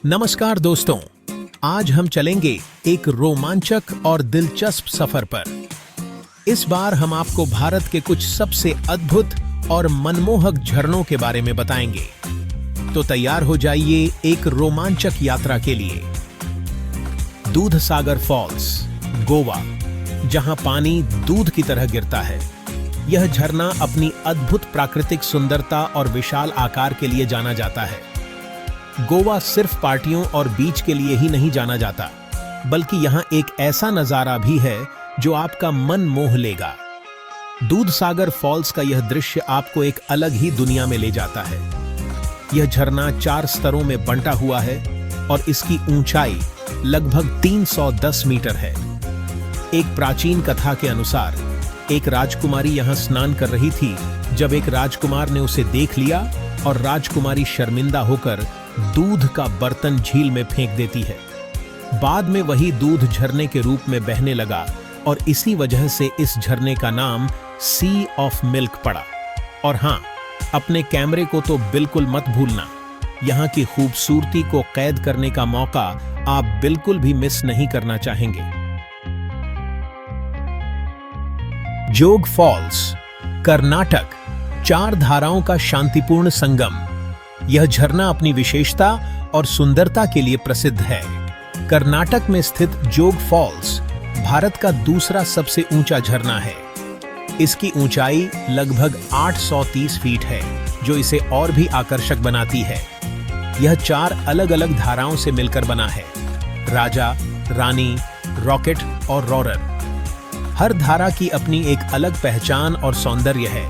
नमस्कार दोस्तों, आज हम चलेंगे एक रोमांचक और दिलचस्प सफर पर। इस बार हम आपको भारत के कुछ सबसे अद्भुत और मनमोहक झरनों के बारे में बताएंगे। तो तैयार हो जाइए एक रोमांचक यात्रा के लिए। दूधसागर फॉल्स, गोवा, जहां पानी दूध की तरह गिरता है। यह झरना अपनी अद्भुत प्राकृतिक सुंदरता और विशाल आकार के लिए जाना जाता है। गोवा सिर्फ पार्टियों और बीच के लिए ही नहीं जाना जाता, बल्कि यहाँ एक ऐसा नजारा भी है जो आपका मन मोह लेगा। दूधसागर फॉल्स का यह दृश्य आपको एक अलग ही दुनिया में ले जाता है। यह झरना 4 स्तरों में बंटा हुआ है और इसकी ऊंचाई लगभग 310 मीटर है। एक प्राचीन कथा के अनुसार एक राजकुमारी यहाँ स्नान कर रही थी जब एक राजकुमार ने उसे देख लिया और राजकुमारी शर्मिंदा होकर दूध का बर्तन झील में फेंक देती है। बाद में वही दूध झरने के रूप में बहने लगा और इसी वजह से इस झरने का नाम सी ऑफ मिल्क पड़ा। और हाँ, अपने कैमरे को तो बिल्कुल मत भूलना। यहाँ की खूबसूरती को कैद करने का मौका आप बिल्कुल भी मिस नहीं करना चाहेंगे। जोग फॉल्स, कर्नाटक, 4 धाराओं का शांतिपूर्ण संगम। यह झरना अपनी विशेषता और सुंदरता के लिए प्रसिद्ध है। कर्नाटक में स्थित जोग फॉल्स भारत का दूसरा सबसे ऊंचा झरना है। इसकी ऊंचाई लगभग 830 फीट है, जो इसे और भी आकर्षक बनाती है। यह 4 अलग-अलग धाराओं से मिलकर बना है: राजा, रानी, रॉकेट और रोरर। हर धारा की अपनी एक अलग पहचान और सौंदर्य है।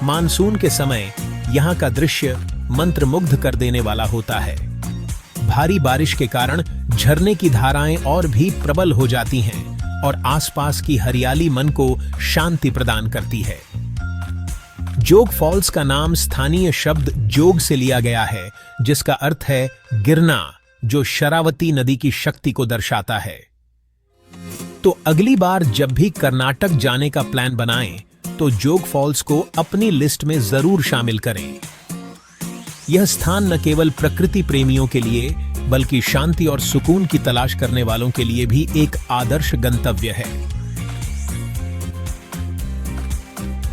मानसून के समय यहाँ का दृश्य मंत्रमुग्ध कर देने वाला होता है। भारी बारिश के कारण झरने की धाराएं और भी प्रबल हो जाती हैं और आसपास की हरियाली मन को शांति प्रदान करती है। जोग फॉल्स का नाम स्थानीय शब्द जोग से लिया गया है, जिसका अर्थ है गिरना, जो शरावती नदी की शक्ति को दर्शाता है। तो अगली बार जब भी कर्नाटक जाने का प्लान बनाएं, तो जोग फॉल्स को अपनी लिस्ट में जरूर शामिल करें। यह स्थान न केवल प्रकृति प्रेमियों के लिए, बल्कि शांति और सुकून की तलाश करने वालों के लिए भी एक आदर्श गंतव्य है।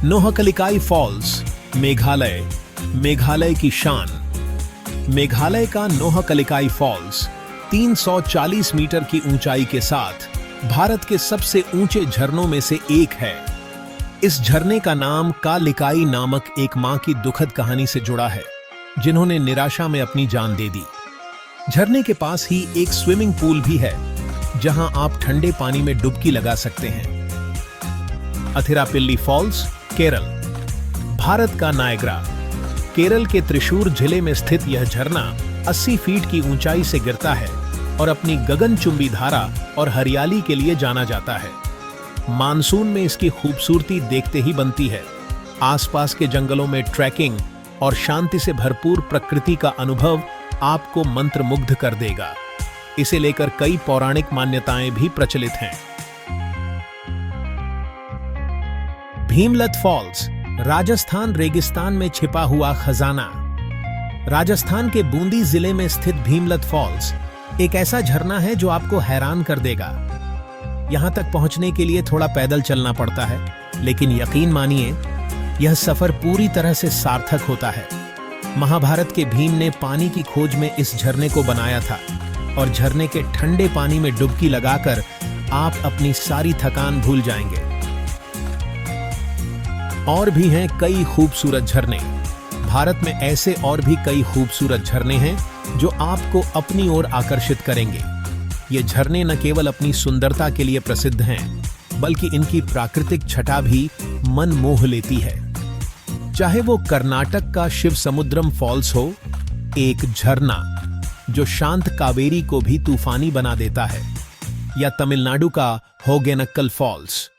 नोहकलिकाई फॉल्स, मेघालय, मेघालय की शान। मेघालय का नोहकलिकाई फॉल्स 340 मीटर की ऊंचाई के साथ भारत के सबसे ऊंचे झरनों में से एक है। इस झरने का नाम कालिकाई नामक एक मां की दुखद कहानी से जुड़ा है, जिन्होंने निराशा में अपनी जान दे दी। झरने के पास ही एक स्विमिंग पूल भी है, जहां आप ठंडे पानी में डुबकी लगा सकते हैं। अथिरापिल्ली फॉल्स, केरल, भारत का नायग्रा। केरल के त्रिशूर जिले में स्थित यह झरना 80 फीट की ऊंचाई से गिरता है और अपनी गगनचुंबी धारा और हरियाली के लिए जाना जाता है। मानसून में इसकी खूबसूरती देखते ही बनती है। आसपास के जंगलों में ट्रैकिंग और शांति से भरपूर प्रकृति का अनुभव आपको मंत्रमुग्ध कर देगा। इसे लेकर कई पौराणिक मान्यताएं भी प्रचलित हैं। भीमलत फॉल्स, राजस्थान रेगिस्तान में छिपा हुआ खजाना। राजस्थान के बूंदी जिले में स्थित भीमलत फॉल्स एक ऐसा झरना है जो आपको हैरान कर देगा। यहां तक पहुंचने के लिए थोड़ा पैदल चलना पड़ता है, लेकिन यकीन मानिए, यह सफर पूरी तरह से सार्थक होता है। महाभारत के भीम ने पानी की खोज में इस झरने को बनाया था और झरने के ठंडे पानी में डुबकी लगाकर आप अपनी सारी थकान भूल जाएंगे। और भी हैं कई खूबसूरत झरने। भारत में ऐसे और भी कई खूबसूरत झरने हैं जो आपको अपनी ओर आकर्षित करेंगे। ये झरने न केवल अपनी सुंदरता के लिए प्रसिद्ध हैं, बल्कि इनकी प्राकृतिक छटा भी मन मोह लेती है। चाहे वो कर्नाटक का शिव समुद्रम फॉल्स हो, एक झरना जो शांत कावेरी को भी तूफानी बना देता है, या तमिलनाडु का होगेनक्कल फॉल्स,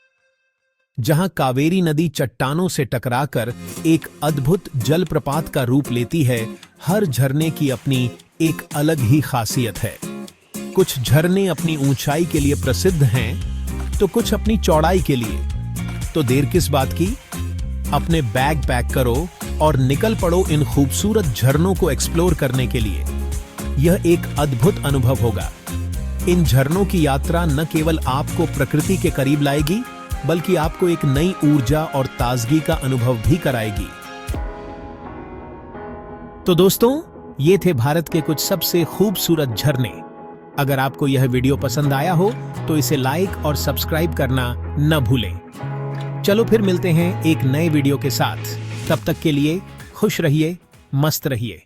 जहां कावेरी नदी चट्टानों से टकराकर एक अद्भुत जलप्रपात का रूप लेती है। हर झरने की अपनी एक अलग ही खासियत है। कुछ झरने अपनी ऊंचाई के लिए प्रसिद्ध हैं, तो कुछ अपनी चौड़ाई के लिए। तो देर किस बात की, अपने बैग पैक करो और निकल पड़ो इन खूबसूरत झरनों को एक्सप्लोर करने के लिए। यह एक अद्भुत अनुभव होगा। इन झरनों की यात्रा न केवल आपको प्रकृति के करीब लाएगी, बल्कि आपको एक नई ऊर्जा और ताजगी का अनुभव भी कराएगी। तो दोस्तों, ये थे भारत के कुछ सबसे खूबसूरत झरने। अगर आपको यह वीडियो पसंद आया हो तो इसे लाइक और सब्सक्राइब करना न भूलें। चलो फिर मिलते हैं एक नए वीडियो के साथ। तब तक के लिए खुश रहिए, मस्त रहिए।